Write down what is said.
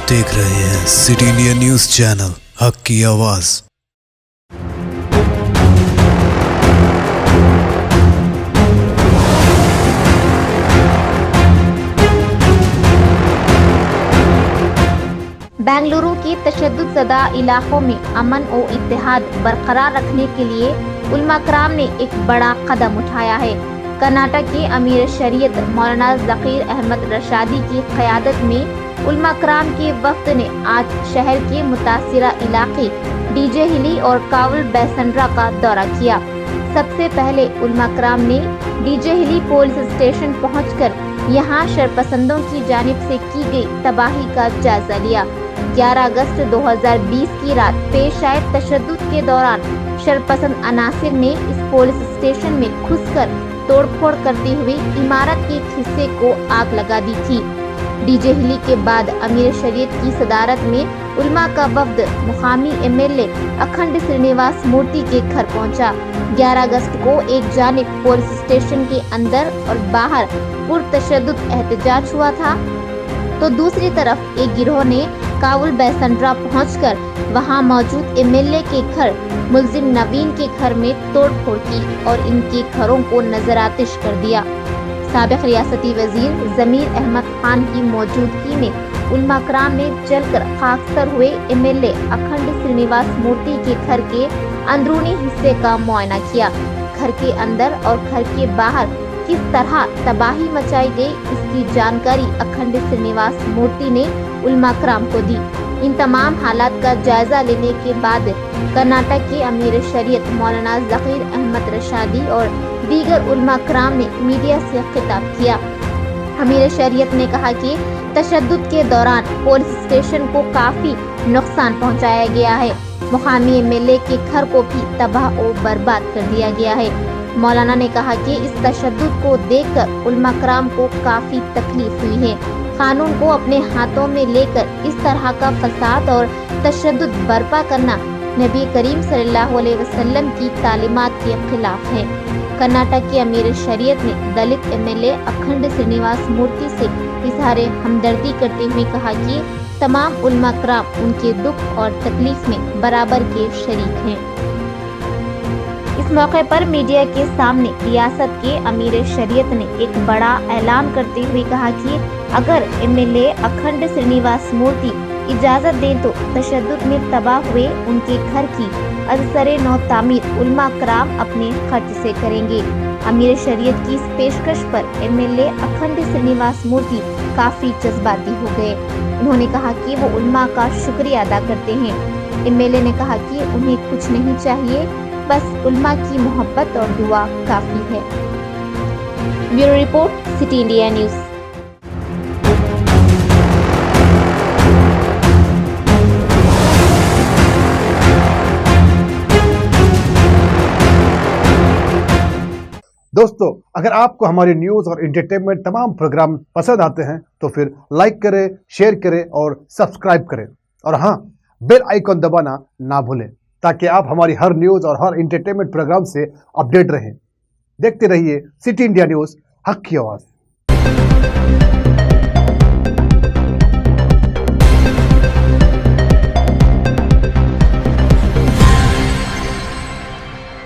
देख रहे हैं सिटी इंडिया न्यूज चैनल हक की आवाज। बेंगलुरु के तशद्दुद-ज़दा इलाकों में अमन और इत्तेहाद बरकरार रखने के लिए उलमा कराम ने एक बड़ा कदम उठाया है। कर्नाटक के अमीर शरीयत मौलाना ज़कीर अहमद रशादी की क़यादत में उलमा कराम के वफ़द ने आज शहर के मुतासिरा इलाके डीजे हिली और कावल बैसंड्रा का दौरा किया। सबसे पहले उलमा कराम ने डीजे हिली पुलिस स्टेशन पहुंचकर यहां शरपसंदों की जानिब से की गई तबाही का जायजा लिया। 11 अगस्त 2020 की रात पेश आए तशद्दुद के दौरान शरपसंद अनासिर ने इस पुलिस स्टेशन में घुसकर तोड़फोड़ करते हुए इमारत के एक हिस्से को आग लगा दी थी। डीजे हिली के बाद अमीर शरीयत की सदारत में उलमा का वफ्द मुकामी एमएलए अखंड श्रीनिवास मूर्ति के घर पहुंचा। 11 अगस्त को एक जानिब पुलिस स्टेशन के अंदर और बाहर पुरतशद्दुद एहतजाज हुआ था, तो दूसरी तरफ एक गिरोह ने कावल बैसंड्रा पहुंचकर वहां मौजूद एमएलए के घर मुल्जिम नवीन के घर में तोड़फोड़ की और इनके घरों को नजरआतिश कर दिया। साबिक रियासती वजीर जमीर अहमद खान की मौजूदगी में उलमा कराम ने जलकर खाकसर हुए एमएलए अखंड श्रीनिवास मूर्ति के घर के अंदरूनी हिस्से का मुआयना किया। घर के अंदर और घर के बाहर किस तरह तबाही मचाई गई, इसकी जानकारी अखंड श्रीनिवास मूर्ति ने उलमा कराम को दी। इन तमाम हालात का जायजा लेने के बाद कर्नाटक के अमीर शरीयत मौलाना ज़कीर अहमद रशादी और दीगर उलमा कराम ने मीडिया से खिताब किया। अमीर शरीयत ने कहा कि तशद्दुद के दौरान पुलिस स्टेशन को काफी नुकसान पहुंचाया गया है। मुकामी एमएलए के घर को भी तबाह और बर्बाद कर दिया गया है। मौलाना ने कहा कि इस तशद्दुद को देखकर उलमा कराम को काफी तकलीफ हुई है। कानून को अपने हाथों में लेकर इस तरह का फसाद और तशद्दुद बर्पा करना नबी करीम सल्लल्लाहु अलैहि वसल्लम की तालीमात के खिलाफ है। कर्नाटक के अमीर शरीयत ने दलित एमएलए अखंड श्रीनिवास मूर्ति से इजहार हमदर्दी करते हुए कहा कि तमाम उलमा कराम उनके दुख और तकलीफ में बराबर के शरीक हैं। इस मौके पर मीडिया के सामने रियासत के अमीर शरीयत ने एक बड़ा ऐलान करते हुए कहा कि अगर एमएलए अखंड श्रीनिवास मूर्ति इजाजत दें तो तशद्दुद में तबाह हुए उनके घर की अजसरे नौ तामीर उलमा कराम अपने खर्च से करेंगे। अमीर शरीयत की इस पेशकश पर एमएलए अखंड श्रीनिवास मूर्ति काफी जज्बाती हो गए। उन्होंने कहा कि वो उलमा का शुक्रिया अदा करते हैं। एमएलए ने कहा कि उन्हें कुछ नहीं चाहिए, बस उलमा की मोहब्बत और दुआ काफी है। Bureau report, city India news. दोस्तों, अगर आपको हमारी न्यूज और एंटरटेनमेंट तमाम प्रोग्राम पसंद आते हैं तो फिर लाइक करें, शेयर करें और सब्सक्राइब करें, और हाँ, बेल आइकॉन दबाना ना भूलें ताकि आप हमारी हर न्यूज और हर एंटरटेनमेंट प्रोग्राम से अपडेट रहें। देखते रहिए सिटी इंडिया न्यूज, हक की आवाज।